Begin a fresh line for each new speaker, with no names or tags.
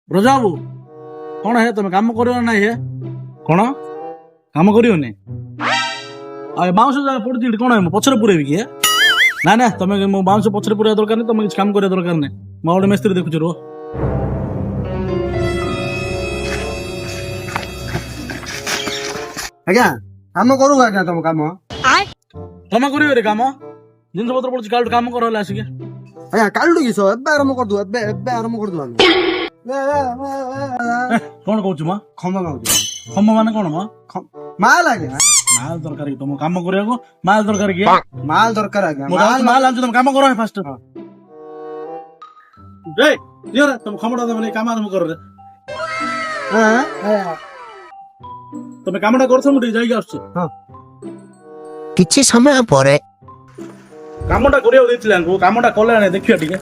ବ୍ରଜ ବାବୁ କଣ ହେ ତମେ କାମ କରିବ ନା ହେ କଣ କାମ କରିବନି ଆଉ ବାଉଁଶ ଯାହା ପଡୁଛି ଏଠି କଣ ମୁଁ ପଛରେ ପୁରେଇବି କି ହେ? ନା ନା ତମେ ମୋ ବାଉଁଶ ପଛରେ ପୁରେଇବା ଦରକାର ନାହିଁ ତମେ କିଛି କାମ କରିବା ଦରକାର ନାହିଁ ମୁଁ ଆଉ ଗୋଟେ ମିସ୍ତ୍ରୀ ଦେଖୁଛି ରୁହ
ଆଜ୍ଞା କାମ କରୁ ଆଜ୍ଞା ତମ କାମ
ତମେ କରିବ ରେ କାମ ଜିନିଷ ପତ୍ର ପଡୁଛି କାଲି କାମ କର ହେଲେ ଆସିକି
ଆଜ୍ଞା କାଲିଠୁ କିସ ଏବେ ଆରମ୍ଭ କରିଦବୁ ଏବେ ଏବେ ଆରମ୍ଭ କରିଦବୁ ଆମେ
କଣ କହୁଛୁ ମା
ଖମ୍ବ ମାଗୁଛୁ
ଖମ୍ବ ମାନେ କଣ ମା
ମାଲ ଆଜ୍ଞା
ମାଲ ଦରକାର କି ତମ କାମ କରିବାକୁ ମାଲ ଦରକାର କି
ମାଲ ଦରକାର ଆଜ୍ଞା
ମୁଁ ଯାଉଛି ମାଲ ଆଣୁଛୁ ତମେ କାମ କର ଫାଷ୍ଟ ତମେ ଖମଟା ତମେ କାମ ଆରମ୍ଭ କର ରେ ତମେ କାମଟା କରୁଛ ମୁଁ ଟିକେ ଯାଇକି ଆସୁଛି
କିଛି ସମୟ ପରେ
କାମଟା କରିବାକୁ ଦେଇଥିଲେ ଆଙ୍କୁ କାମଟା କଲେ ଆଣେ ଦେଖିବା ଟିକେ